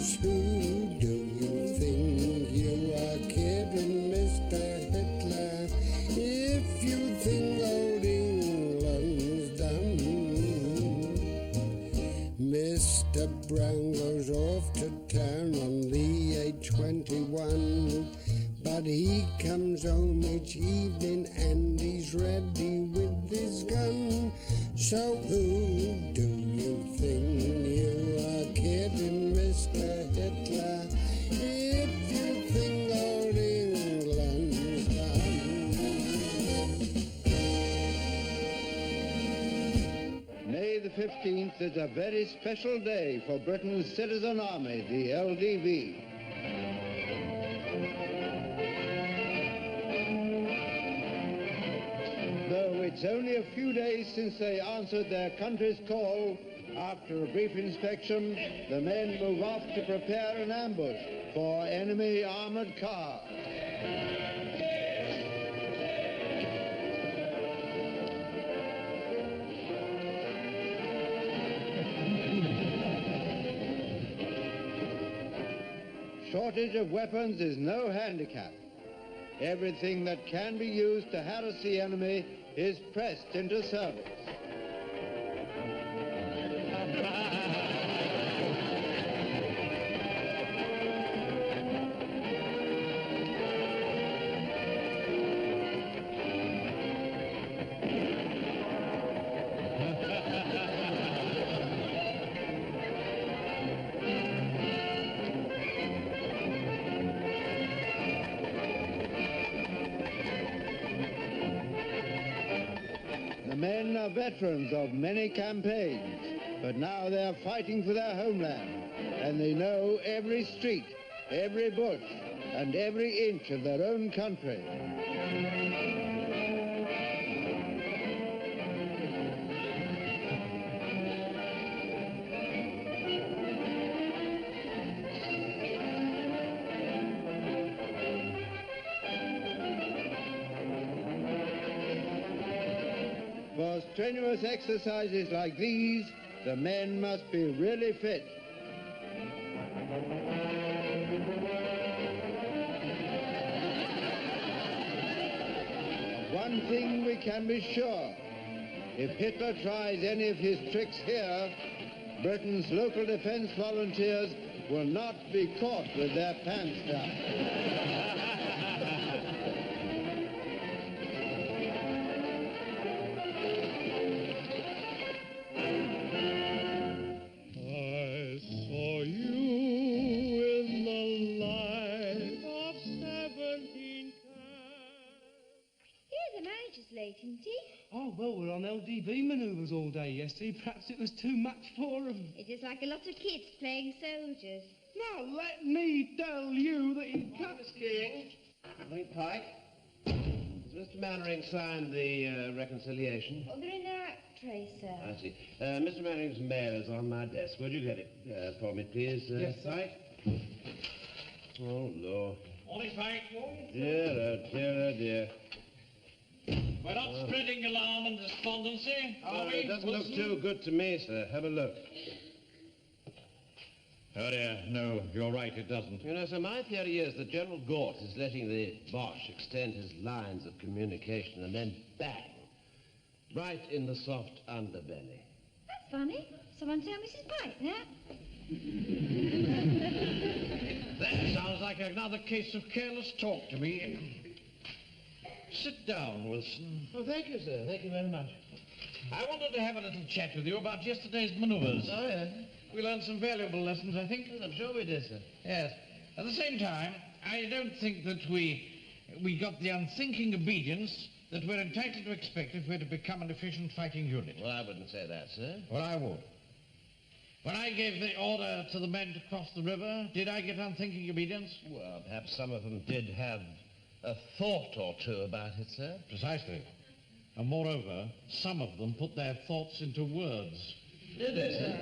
'Cause who do you think you are kidding, Mr. Hitler, if you think old England's done? Mr. Brown goes off to town on the A21, but he comes home each evening and he's ready with his gun. So who do you think you are kidding, Mr. Hitler, if you think old England's done? May the 15th is a very special day for Britain's citizen army, the LDV. Though it's only a few days since they answered their country's call, after a brief inspection, the men move off to prepare an ambush for enemy armored cars. Shortage of weapons is no handicap. Everything that can be used to harass the enemy is pressed into service. The men are veterans of many campaigns, but now they're fighting for their homeland, and they know every street, every bush, and every inch of their own country. For strenuous exercises like these, the men must be really fit. One thing we can be sure, if Hitler tries any of his tricks here, Britain's local defense volunteers will not be caught with their pants down. Late, isn't he? Oh, well, we're on LDV manoeuvres all day yesterday. Perhaps it was too much for them. It's just like a lot of kids playing soldiers. Now, let me tell you that he can't... Miss King, Link Pike. Has Mr. Mannering signed the reconciliation? Oh, they're in their act tray, sir. I see. Mr. Mannering's mail is on my desk. Would you get it for me, please, Yes, sir. Pike? Oh, Lord. Morning, Pike. Dear, oh, dear, oh, dear. We're not spreading alarm and despondency, are we? It doesn't look too good to me, sir. Have a look. Oh, dear. No, you're right, it doesn't. You know, sir, my theory is that General Gort is letting the Boche extend his lines of communication and then bang, right in the soft underbelly. That's funny. Someone tell Mrs. Pike that. That sounds like another case of careless talk to me. Sit down, Wilson. Oh, thank you, sir. Thank you very much. I wanted to have a little chat with you about yesterday's manoeuvres. Oh, yes? We learned some valuable lessons, I think. Yes, I'm sure we did, sir. Yes. At the same time, I don't think that we got the unthinking obedience that we're entitled to expect if we're to become an efficient fighting unit. Well, I wouldn't say that, sir. Well, I would. When I gave the order to the men to cross the river, did I get unthinking obedience? Well, perhaps some of them did have a thought or two about it, sir. Precisely. And moreover, some of them put their thoughts into words. Did they, sir?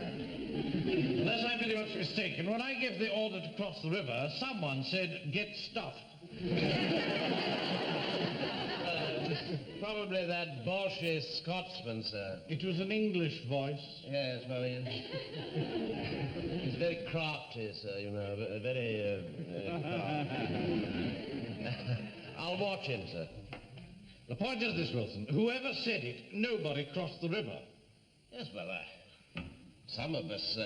Unless I'm very much mistaken, when I gave the order to cross the river, someone said, "Get stuffed." Probably that Bolshe Scotsman, sir. It was an English voice. Yes, well, he's very crafty, sir, you know, very crafty. I'll watch him, sir. The point is this, Wilson. Whoever said it, nobody crossed the river. Yes, well, some of us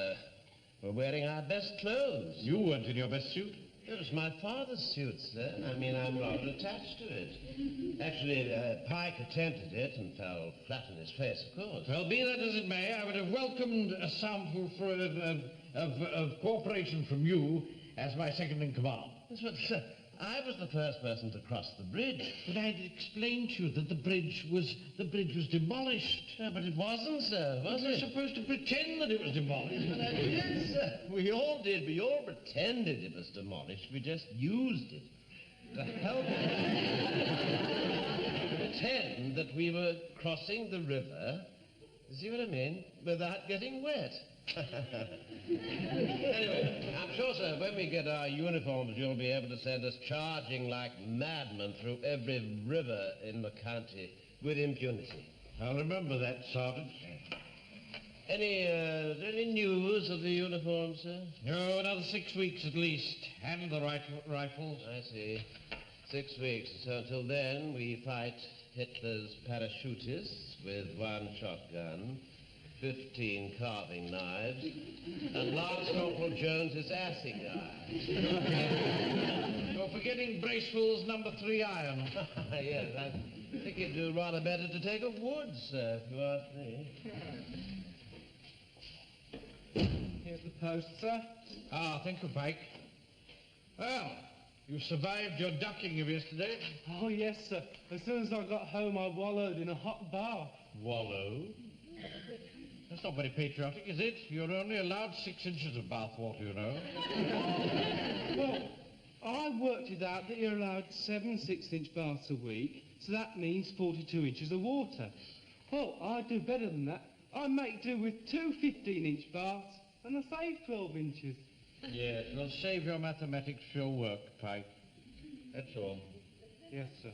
were wearing our best clothes. You weren't in your best suit. It was my father's suit, sir. I mean, I'm rather attached to it. Actually, Pike attempted it and fell flat on his face, of course. Well, be that as it may, I would have welcomed a sample of cooperation from you as my second in command. Yes, but, sir, I was the first person to cross the bridge. But I'd explained to you that the bridge was demolished. Yeah, but it wasn't, sir, was We were it? supposed to pretend that it was demolished. Yes, sir. We all did. We all pretended it was demolished. We just used it to help pretend that we were crossing the river, you see what I mean, without getting wet. Anyway, I'm sure, sir, when we get our uniforms, you'll be able to send us charging like madmen through every river in the county with impunity. I'll remember that, Sergeant. Any news of the uniforms, sir? No, another 6 weeks at least. And the rifles. I see. 6 weeks. So until then, we fight Hitler's parachutists with 1 shotgun, 15 carving knives, and Lance Corporal Jones's assegai. You're forgetting Bracewell's number 3 iron. Yes, I think it'd do rather better to take a wood, sir, if you ask me. Here's the post, sir. Ah, thank you, Pike. Well, you survived your ducking of yesterday. Oh, yes, sir. As soon as I got home, I wallowed in a hot bath. Wallow? That's not very patriotic, is it? You're only allowed 6 inches of bath water, you know. Well, I worked it out that you're allowed 7 6-inch baths a week, so that means 42 inches of water. Well, I do better than that. I make do with 2 15-inch baths, and I save 12 inches. Yes, well, save your mathematics for your work, Pike. That's all. Yes, sir.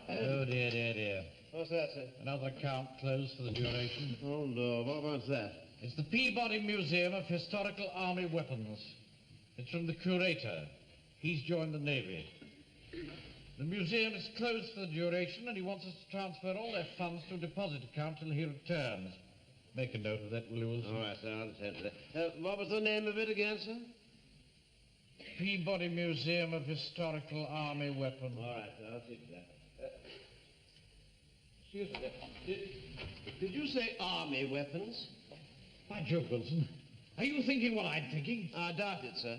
Oh, dear, dear, dear. What's that, sir? Another account closed for the duration. Oh, no. What was that? It's the Peabody Museum of Historical Army Weapons. It's from the curator. He's joined the Navy. The museum is closed for the duration, and he wants us to transfer all their funds to a deposit account till he returns. Make a note of that, will you, Wilson? All right, sir, I'll attend to that. What was the name of it again, sir? Peabody Museum of Historical Army Weapons. All right, sir, I'll see to that. Excuse me, did you say army weapons? By Jove, Wilson. Are you thinking what I'm thinking? I doubt it, sir.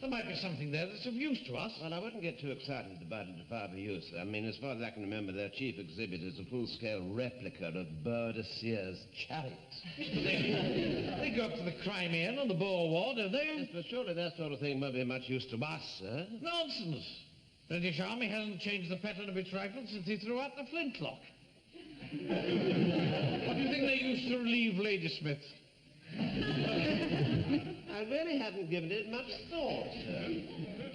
There might be something there that's of use to us. Well, I wouldn't get too excited about it if I were you, sir. I mean, as far as I can remember, their chief exhibit is a full-scale replica of Burr de Sears' chariot. They go up to the Crimean and the Boer War, don't they? Yes, but surely that sort of thing won't be much use to us, sir. Nonsense. British Army hasn't changed the pattern of its rifles since he threw out the flintlock. What do you think they used to relieve Ladysmith? I really haven't given it much thought, sir.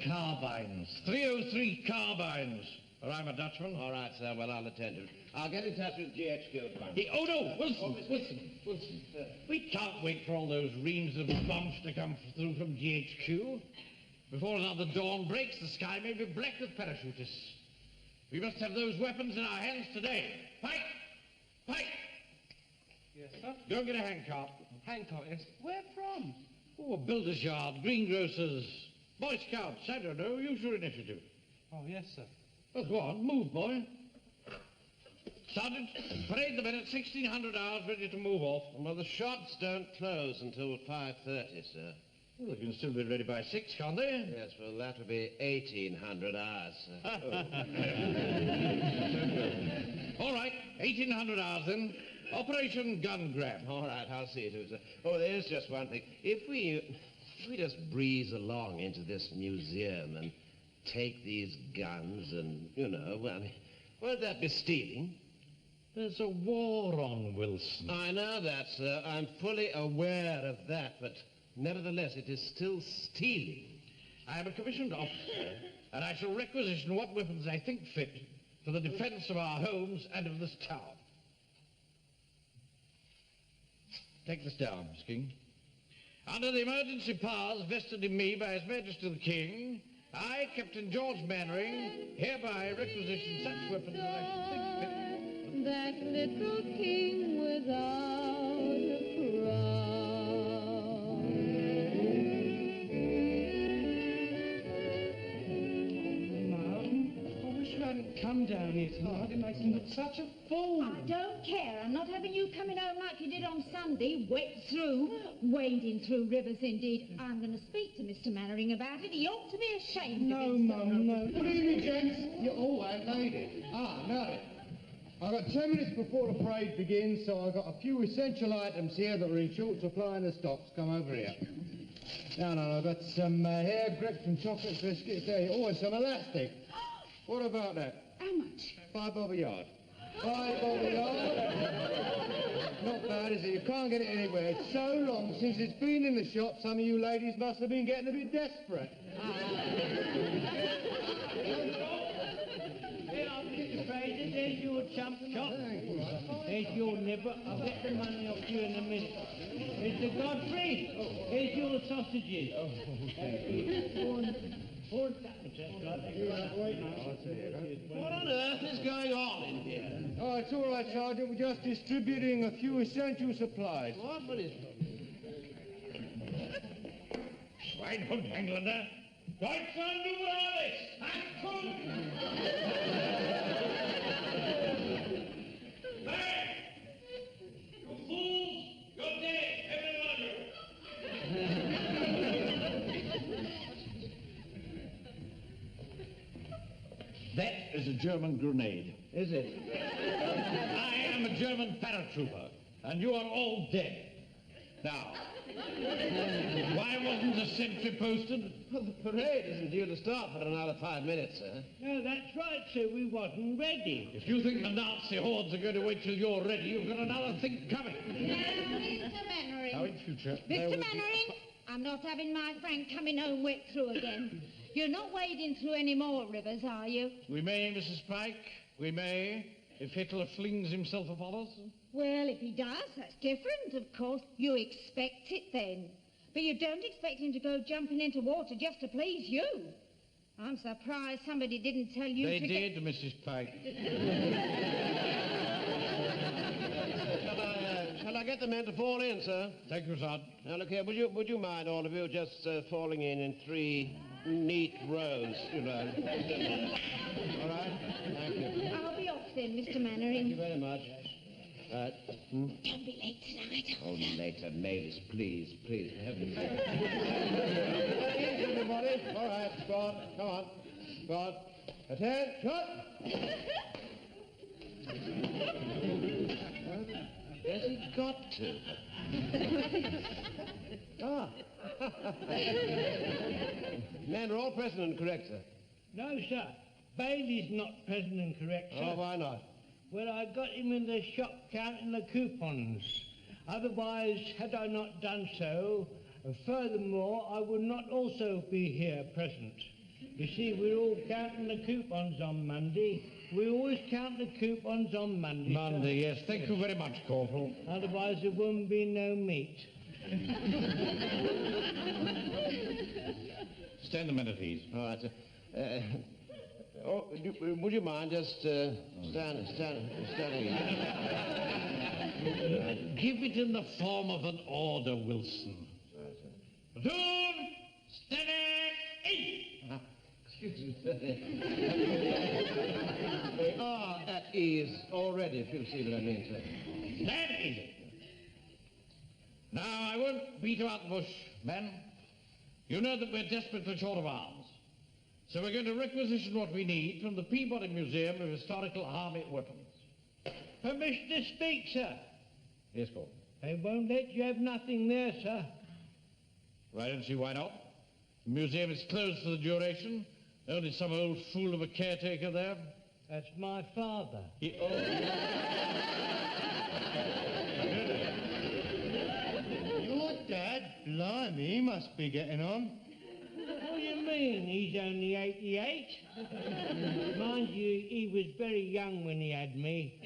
Carbines. 303 carbines. Or I'm a Dutchman. All right, sir, well, I'll attend to it. I'll get in touch with GHQ at once. Oh, no, Wilson. We can't wait for all those reams of bombs to come through from GHQ. Before another dawn breaks, the sky may be black with parachutists. We must have those weapons in our hands today. Pike! Pike! Yes, sir. Go and get a handcart. Hancock, yes. Where from? Oh, a builder's yard, greengrocers, Boy Scouts, I don't know. Use your initiative. Oh, yes, sir. Well, go on, move, boy. Sergeant, parade the men at 1600 hours ready to move off. Well, the shops don't close until 5:30, sir. Well, they can still be ready by 6, can't they? Yes, well, that will be 1800 hours, sir. All right, 1800 hours then. Operation Gun Grab. All right, I'll see to it, sir. Oh, there's just one thing. If we just breeze along into this museum and take these guns and, well, won't that be stealing? There's a war on, Wilson. I know that, sir. I'm fully aware of that, but nevertheless, it is still stealing. I am a commissioned officer, and I shall requisition what weapons I think fit for the defence of our homes and of this town. Take this down, Miss King. Under the emergency powers vested in me by His Majesty the King, I, Captain George Mannering, hereby requisition such weapons as I should think fit. That little king without a crown. Mum, I wish you hadn't come down here tonight. It makes me look such a fool. I don't care. I'm not having you coming home like you did on Sunday, wet through, wading through rivers indeed. I'm going to speak to Mr. Mannering about it. He ought to be ashamed No, of himself. Mum, no. Good evening, gents. You're all out lady. No. I've got 10 minutes before the parade begins, so I've got a few essential items here that are in short supply in the stocks. Come over here. No, I've got some hair grips and chocolate biscuits there. Oh, and some elastic. What about that? How much? £5 a yard. £5 a yard? Not bad, is it? You can't get it anywhere. It's so long since it's been in the shop, some of you ladies must have been getting a bit desperate. There's your chump chop. There's your nibber. I'll get the money off you in a minute. Mr. Godfrey, here's your sausages. What on earth is going on in here? Oh, it's all right, Sergeant. We're just distributing a few essential supplies. What is... Schweinhund, Engländer! Deutschland über alles! Achtung! Hey! You fools! You're dead, every one of you! That is a German grenade. Is it? I am a German paratrooper, and you are all dead. Now, why wasn't the sentry posted? Well, the parade isn't due to start for another 5 minutes, sir. No, that's right, sir. We wasn't ready. If you think the Nazi hordes are going to wait till you're ready, you've got another thing coming. Now, Mr. Mannering. Now, in future, there Mr. will be- Mannering, I'm not having my Frank coming home wet through again. You're not wading through any more rivers, are you? We may, Mrs. Pike, we may, if Hitler flings himself upon us. Well, if he does, that's different, of course. You expect it then. But you don't expect him to go jumping into water just to please you. I'm surprised somebody didn't tell you They to did, Mrs. Pike. Shall I get the men to fall in, sir? Thank you, Sergeant. Now, look here, would you mind, all of you, just falling in 3 neat rows, you know? All right? Thank you. I'll be off then, Mr. Thank you Mannering. very much. Right. Don't be late tonight. Oh, later, Mavis, please, for heaven's sake. Easy, everybody. All right, go on. Come on. Go on. Attention. Has he got to? Men are all present and correct, sir. No, sir. Bailey's not present and correct, sir. Oh, why not? Well, I got him in the shop counting the coupons. Otherwise, had I not done so, furthermore, I would not also be here present. You see, we're all counting the coupons on Monday. We always count the coupons on Monday. Monday, yes. Thank you very much, Corporal. Sir. Otherwise, there wouldn't be no meat. Stand the men at ease. All right, sir. Would you mind just standing? Give it in the form of an order, Wilson. Platoon, steady, aim! They are at ease already, if you see what I mean, sir. Stand easy. Now, I won't beat about the bush, men. You know that we're desperately short of arms. So we're going to requisition what we need from the Peabody Museum of Historical Army Weapons. Permission to speak, sir. Yes, Corporal. They won't let you have nothing there, sir. I don't see why not. The museum is closed for the duration. Only some old fool of a caretaker there. That's my father. Your dad? Blimey, he must be getting on. Oh, do you mean? He's only 88. Mind you, he was very young when he had me.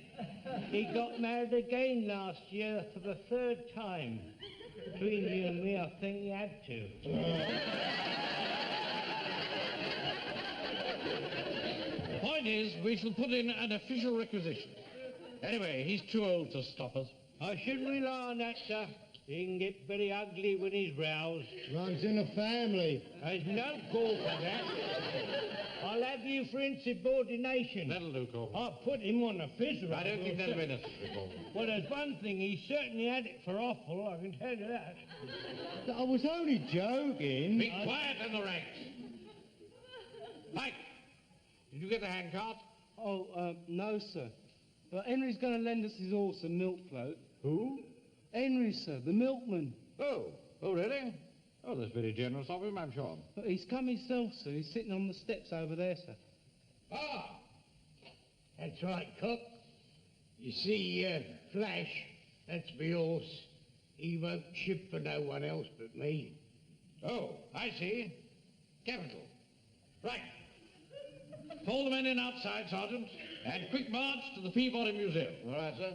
He got married again last year for the 3rd time. Between you and me, I think he had to. The point is, we shall put in an official requisition. Anyway, he's too old to stop us. I shouldn't rely on that, sir. He can get very ugly when he's roused. Runs in a family. There's no call for that. I'll have you for insubordination. That'll do, Corporal. I'll put him on a fizzer. I don't think that'll be necessary, Corporal. Well, there's one thing. He certainly had it for offal, I can tell you that. I was only joking. Be quiet in the ranks. Mike, did you get the handcart? Oh, no, sir. But Henry's going to lend us his horse and milk float. Who? Henry, sir, the milkman. Oh, really? Oh, that's very generous of him, I'm sure. But he's come himself, sir. He's sitting on the steps over there, sir. Ah! That's right, Cook. You see, Flash, that's me horse. He won't ship for no one else but me. Oh, I see. Capital. Right. Pull the men in outside, Sergeant, and quick march to the Peabody Museum. All right, sir.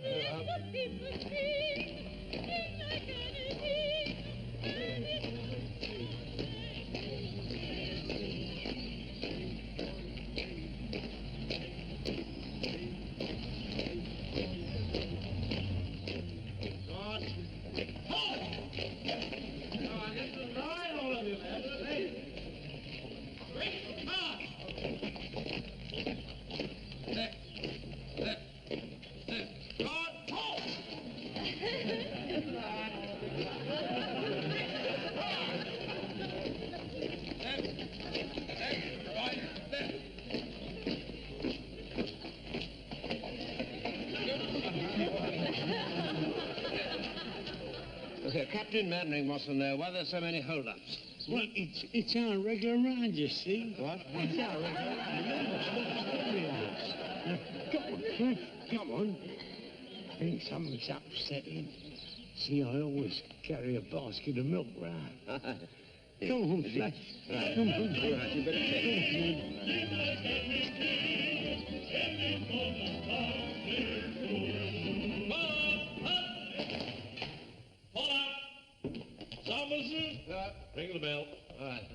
Captain Mannering wants to know why there's so many hold-ups. Well, it's our regular round, you see. What? It's our regular round. Come on, Flash, come on. I think something's upsetting. See, I always carry a basket of milk round. Come on, Flash. Right. Come on. All right, you better take it. Ring the bell. All right.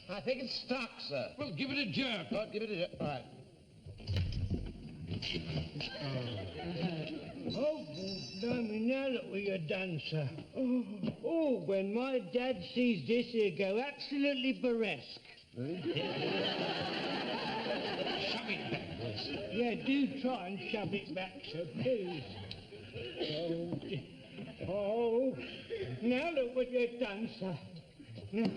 I think it's stuck, sir. Well, give it a jerk. Oh, give it a jerk. All right. Oh, blimey, now look what you've done, sir. Oh, when my dad sees this, he'll go absolutely burlesque. Shove it back, boys. Yeah, do try and shove it back, sir, please. Oh, now look what you've done, sir. Now,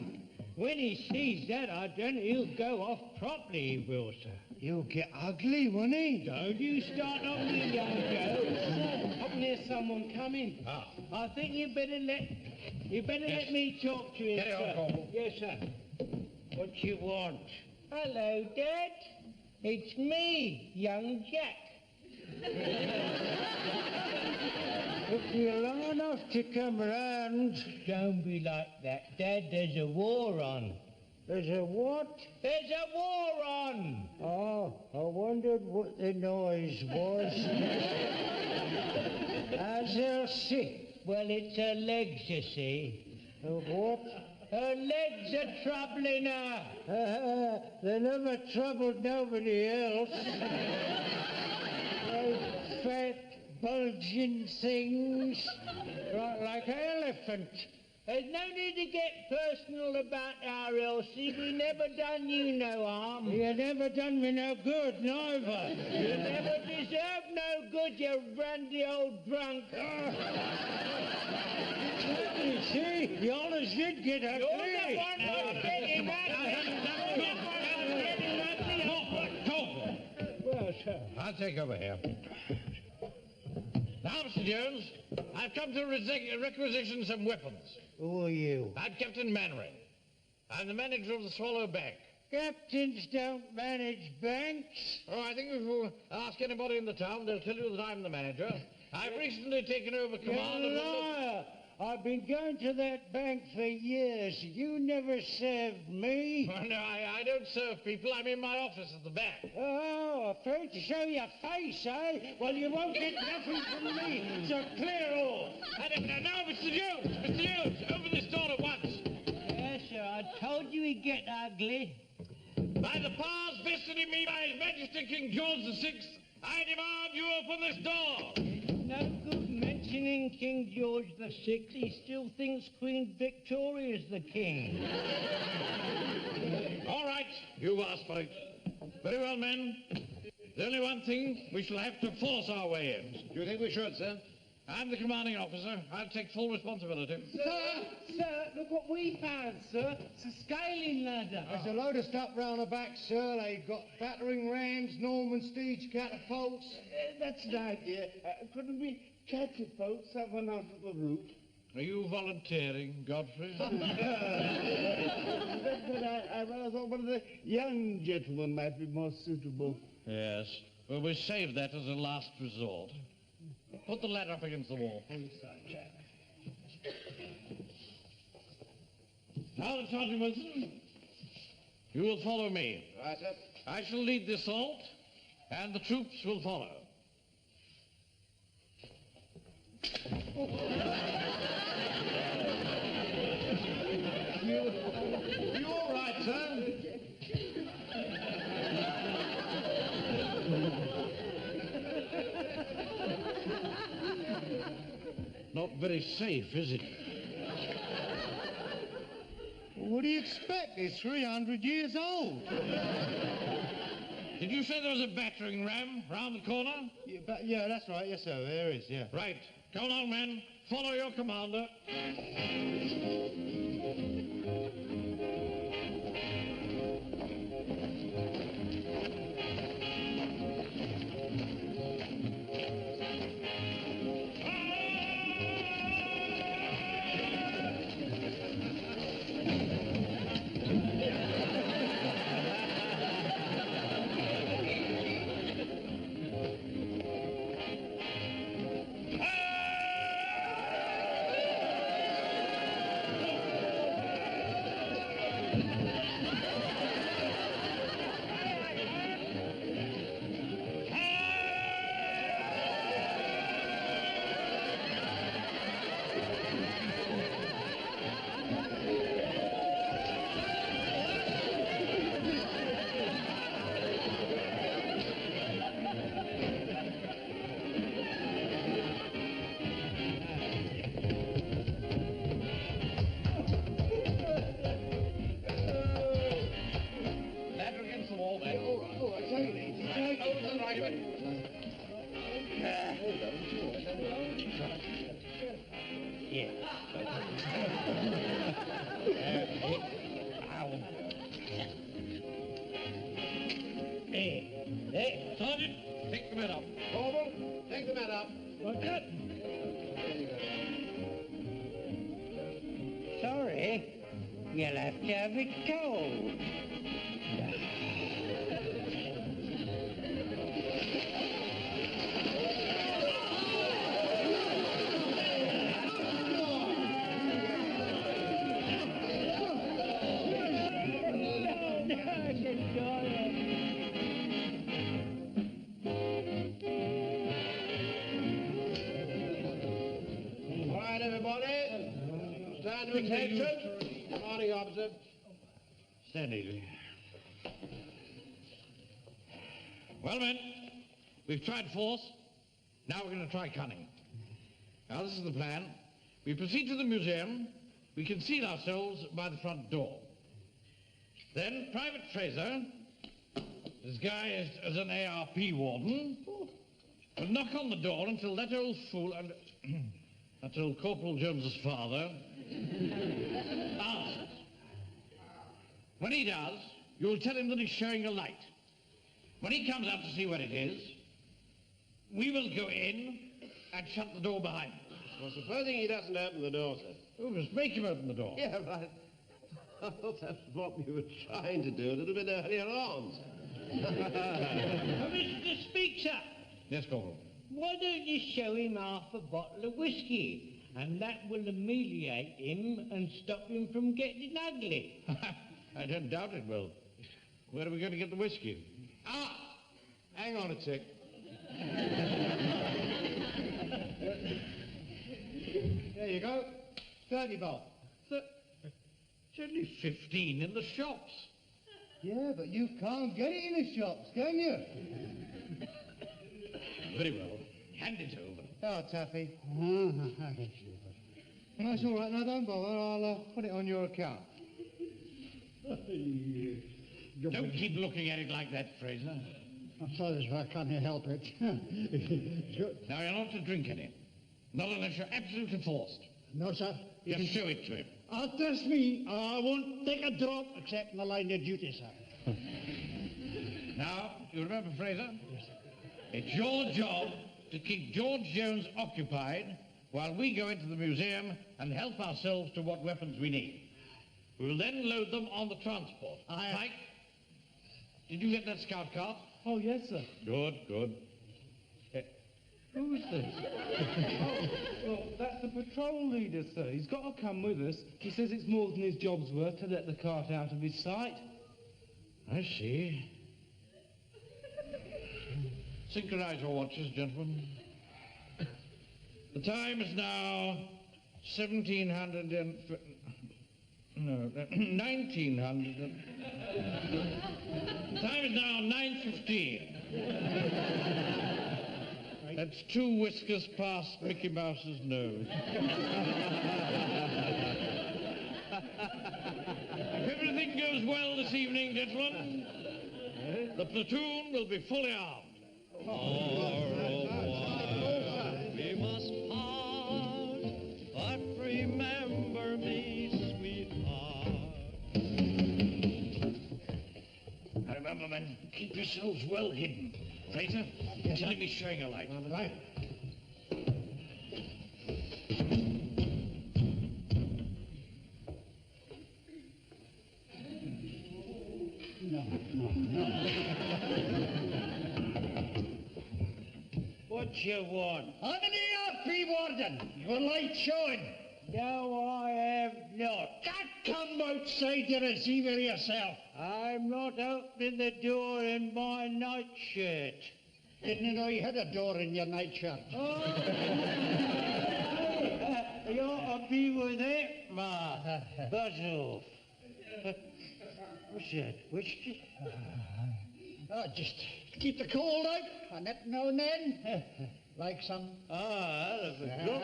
when he sees that, I don't know, he'll go off properly, he will, sir. He'll get ugly, won't he? Don't you start on me, young Joe. I can hear someone coming. Ah. I think you better let me talk to him, Carry on, sir. Corporal. Yes, sir. What you want? Hello, Dad. It's me, young Jack. Took you long enough to come round. Don't be like that, Dad. There's a war on. There's a what? There's a war on. Oh, I wondered what the noise was. How's Elsie? Well, it's her legs, you see. Her what? Her legs are troubling her. They never troubled nobody else. Those fat, bulging things, like an elephant. There's no need to get personal about our Elsie. We never done you no harm. You never done me no good, neither. You never deserved no good, you brandy old drunk. You see, the honours did get ugly. You're the one who's getting ugly. Well, sir. I'll take over here. Now, Mr. Jones, I've come to requisition some weapons. Who are you? I'm Captain Mannering. I'm the manager of the Swallow Bank. Captains don't manage banks. Oh, I think if you ask anybody in the town, they'll tell you that I'm the manager. I've recently taken over command of You're a the... liar. I've been going to that bank for years. You never served me. Oh, no, I don't serve people. I'm in my office at the back. Oh, afraid to show your face, eh? Well, you won't get nothing from me, so clear off. No, Mr. Jones! Mr. Jones, open this door at once. Yes, sir, I told you he'd get ugly. By the powers vested in me by His Majesty King George VI, I demand you open this door. No good mentioning King George VI. He still thinks Queen Victoria's the king. All right, you've asked for it. Very well, men. There's only one thing. We shall have to force our way in. Do you think we should, sir? I'm the commanding officer. I'll take full responsibility. Sir, look what we found, sir. It's a scaling ladder. There's a load of stuff round the back, sir. They've got battering rams, Norman siege catapults. That's an idea. Couldn't we catapult someone onto the roof? Are you volunteering, Godfrey? But I rather thought one of the young gentlemen might be more suitable. Yes. Well, we saved that as a last resort. Put the ladder up against the wall. Now, Sergeant Wilson, you will follow me. Right, sir. I shall lead the assault, and the troops will follow. You all right, sir? Not very safe, is it? What do you expect? It's 300 years old. Did you say there was a battering ram round the corner? Yeah, that's right. Yes, sir. There is, yeah. Right. Come along, men. Follow your commander. Sergeant, take the men up. Corporal, take the men up. Sorry, you'll have to have it cold. All right, everybody. Stand to attention. Morning, officer. Stand easy. Well, men, we've tried force. Now we're going to try cunning. Now, this is the plan. We proceed to the museum. We conceal ourselves by the front door. Then Private Fraser, disguised as an ARP warden, will knock on the door until that old fool and until Corporal Jones's father answers. When he does, you'll tell him that he's showing a light. When he comes up to see what it is, we will go in and shut the door behind us. Well, supposing he doesn't open the door, sir. Oh, just make him open the door. Yeah, right. I thought that's what we were trying to do a little bit earlier on. Mr. Speaker, Yes, Corporal. Why don't you show him half a bottle of whiskey? And that will ameliorate him and stop him from getting ugly. I don't doubt it will. Where are we going to get the whiskey? Ah! Hang on a sec. There you go. 30 bob. It's only 15 in the shops. Yeah, but you can't get it in the shops, can you? Very well. Hand it over. Oh, Taffy. That's all right. No, don't bother. I'll put it on your account. Don't keep looking at it like that, Fraser. I'm sorry, sir. I can't help it. Now, you're not to drink any. Not unless you're absolutely forced. No, sir. Just show it to him. Trust me, I won't take a drop except in the line of duty, sir. Now, you remember, Fraser? Yes, sir. It's your job to keep George Jones occupied while we go into the museum and help ourselves to what weapons we need. We'll then load them on the transport. Mike, did you get that scout car? Oh, yes, sir. Good, good. Who's this? Well, that's the patrol leader, sir. He's got to come with us. He says it's more than his job's worth to let the cart out of his sight. I see. Synchronize your watches, gentlemen. The time is now 1700 and... No, 1900 and... The time is now 9:15. That's 2 whiskers past Mickey Mouse's nose. If everything goes well this evening, gentlemen, the platoon will be fully armed. Au revoir, we must part, but remember me, sweetheart. Now remember, men, keep yourselves well hidden. Fraser, tell him he's showing a light. Right. No. What you want? How many are free warden? Your light showing. No, I have not. Come outside the receiver yourself. I'm not opening the door in my nightshirt. Didn't know you had a door in your nightshirt. Oh. You ought to be with it, Ma. Buzz off. What's that? Whiskey? Just keep the cold out, and every now and then. Like some... That's a good.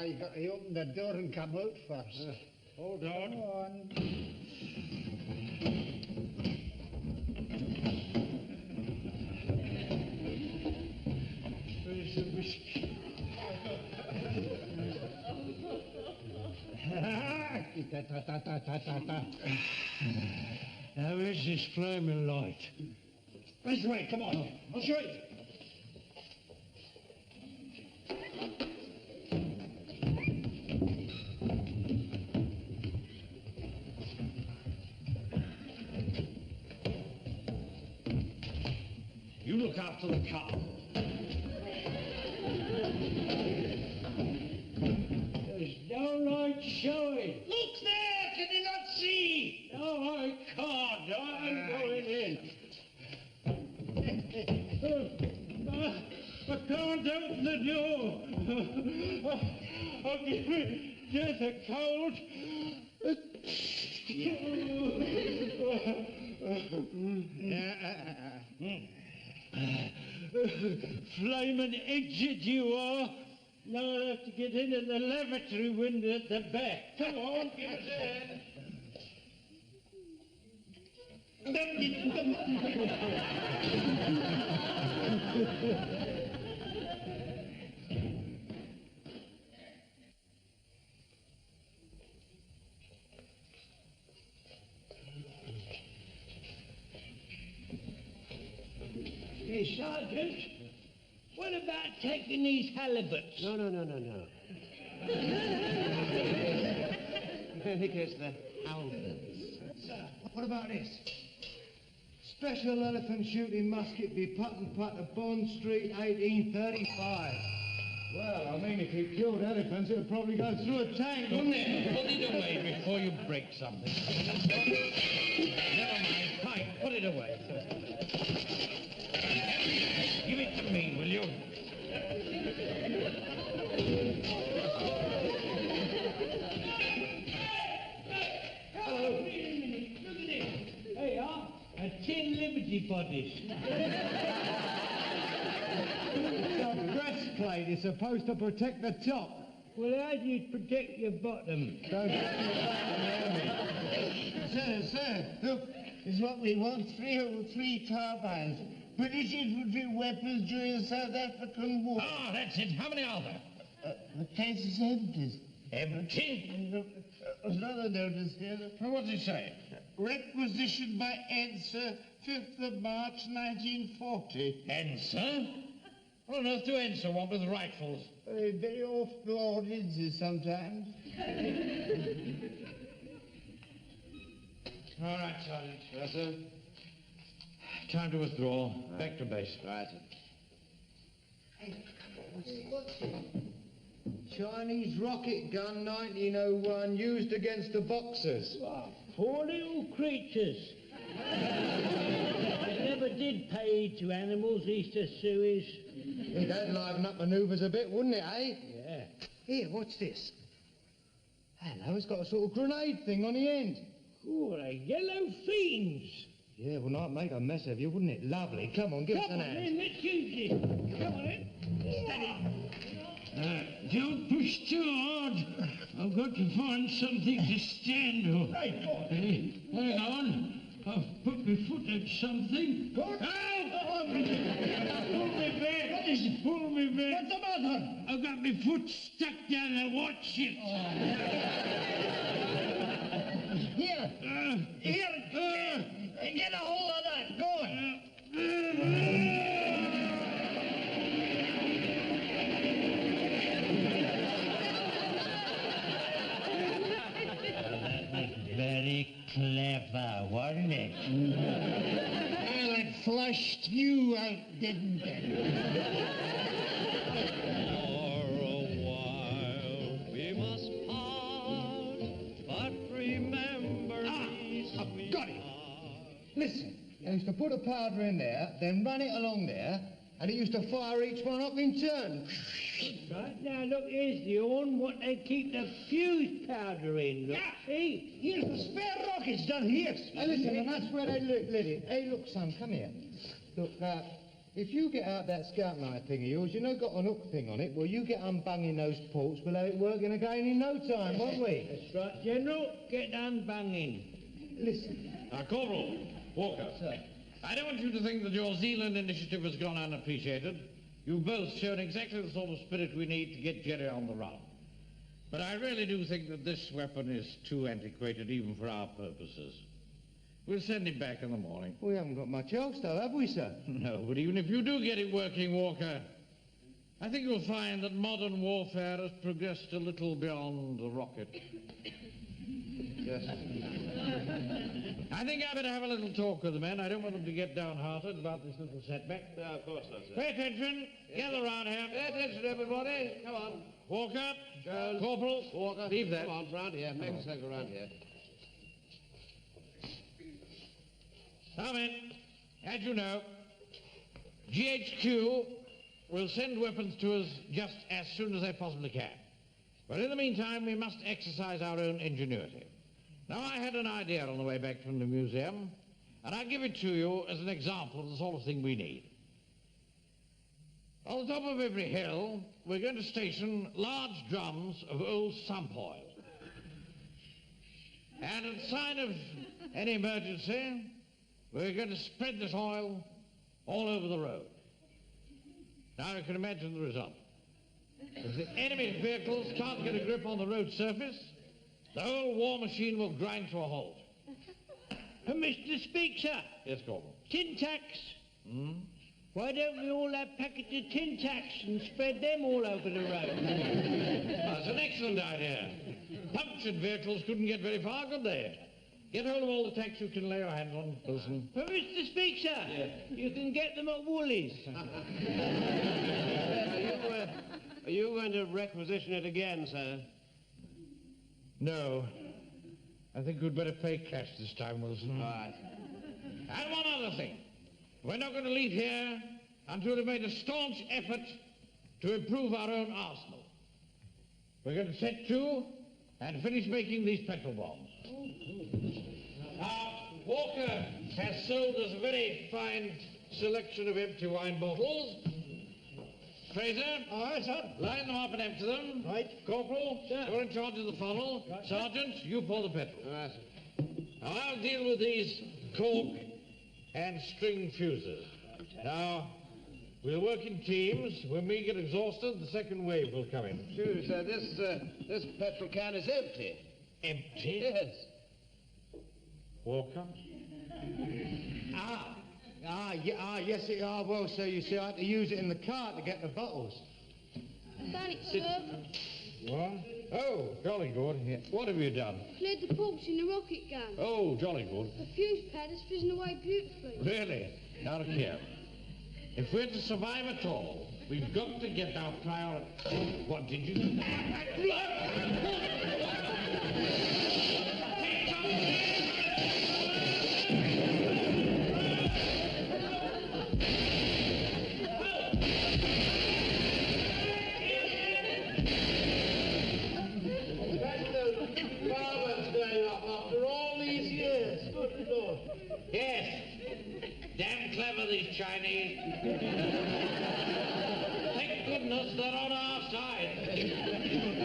You got to open the door and come out first. Hold on. Go on. Where's the whiskey? Now, where's this flaming light? This way, come on. I'll show you. You look after the car. There's no light showing. Look there! Can you not see? No, I can't. I'm going in. I can't open the door. I'll give me just a cold. Flaming idiot you are. Now I'll have to get in at the lavatory window at the back. Come on, give us a hand. Hey, Sergeant, what about taking these halibuts? No. I think it's the halberds. What about this? Special elephant shooting musket be Putt and Putt of Bond Street, 1835. Well, I mean, if he killed elephants, it would probably go through a tank, wouldn't it? Put it away before you break something. Never mind. Fine, put it away. Give it to me, will you? Hello. Look at this. There you are. A tin Liberty bodies. The breastplate is supposed to protect the top. Well, how do you protect your bottom? Don't touch your bottom, Sir, look, is what we want. Three carbines. British infantry weapons during the South African War. Ah, that's it. How many are there? The case is empty. Empty? There's another notice here. Well, what does it say? Requisitioned by Enser, 5th of March, 1940. Enser? What on earth do Enser want with rifles? Very off the audiences sometimes. All right, Sergeant. Yes, sir. Time to withdraw. Right. Back to base. Right. Hey, what's it? Chinese rocket gun 1901 used against the Boxers. Oh, poor little creatures. They never did pay heed to animals east of Suez. That'd liven up manoeuvres a bit, wouldn't it, eh? Yeah. Here, what's this? Hello, it's got a sort of grenade thing on the end. Oh, they're yellow fiends. Yeah, well, I'd make a mess of you, wouldn't it? Lovely. Come on, give us an hand. Come on, then, let's use it. Come on, then. Steady. Don't push too hard. I've got to find something to stand on. Hey, hang on. I've put my foot at something. Help! Pull me back. What is it? Pull me back. What's the matter? I've got my foot stuck down there. Watch it. Here. Get a hold of that. Go on. Very clever, wasn't it? Well, it flushed you out, didn't it? For a while we must part, but remember me, I've got it. Listen, I used to put a powder in there, then run it along there, and it used to fire each one up in turn. Right, now look, here's the horn, what they keep the fuse powder in, look. See? Here's the spare rockets down here. Hey, listen, and that's where they lit it. Hey, look, son, come here. Look, if you get out that scout knife thing of yours, you know, got an hook thing on it, well, you get unbunging those ports, we'll have it working again in no time, won't we? That's right, General, get unbunging. Listen. Corporal, Walker. Sir. I don't want you to think that your Zealand initiative has gone unappreciated. You've both shown exactly the sort of spirit we need to get Jerry on the run. But I really do think that this weapon is too antiquated even for our purposes. We'll send him back in the morning. We haven't got much else, though, have we, sir? No, but even if you do get it working, Walker, I think you'll find that modern warfare has progressed a little beyond the rocket. Yes. I think I better have a little talk with the men. I don't want them to get downhearted about this little setback. No, of course not, sir. Pay attention. Gather round here. Pay attention, everybody. Come on. Walker. Jones. Corporal. Walker. Leave that. Come on, round here. Make a circle round here. Now, men, as you know, GHQ will send weapons to us just as soon as they possibly can. But in the meantime, we must exercise our own ingenuity. Now, I had an idea on the way back from the museum, and I'll give it to you as an example of the sort of thing we need. On the top of every hill, we're going to station large drums of old sump oil. And at the sign of any emergency, we're going to spread this oil all over the road. Now, you can imagine the result. If the enemy's vehicles can't get a grip on the road surface, the whole war machine will grind to a halt. Mr. Speaker. Yes, Corporal. Tin tacks. Why don't we all have packets of tin tacks and spread them all over the road? That's an excellent idea. Punctured vehicles couldn't get very far, could they? Get hold of all the tacks you can lay your hands on, Wilson. Permits to speak, sir. You can get them at Woolies. Are you going to requisition it again, sir? No. I think we'd better pay cash this time, Wilson. All right. And one other thing. We're not going to leave here until we've made a staunch effort to improve our own arsenal. We're going to set to and finish making these petrol bombs. Now, Walker has sold us a very fine selection of empty wine bottles. Fraser, All right, sir. line them up and empty them. Right. Corporal, Sir. you're in charge of the funnel. Right. Sergeant, you pour the petrol. All right, sir. Now, I'll deal with these cork and string fuses. Now, we'll work in teams. When we get exhausted, the second wave will come in. True, sir. This petrol can is empty. Empty? Yes. Walker? Yes, well, sir, you see, I had to use it in the car to get the bottles. Done it, sir. What? Oh, jolly good. Yeah. What have you done? Cleared the ports in the rocket gun. Oh, jolly good. The fuse pad has fizzed away beautifully. Really? Now, look here. If we're to survive at all, we've got to get our priority. What did you do? After all these years, good Lord. Yes. Damn clever, these Chinese. Thank goodness they're on our side.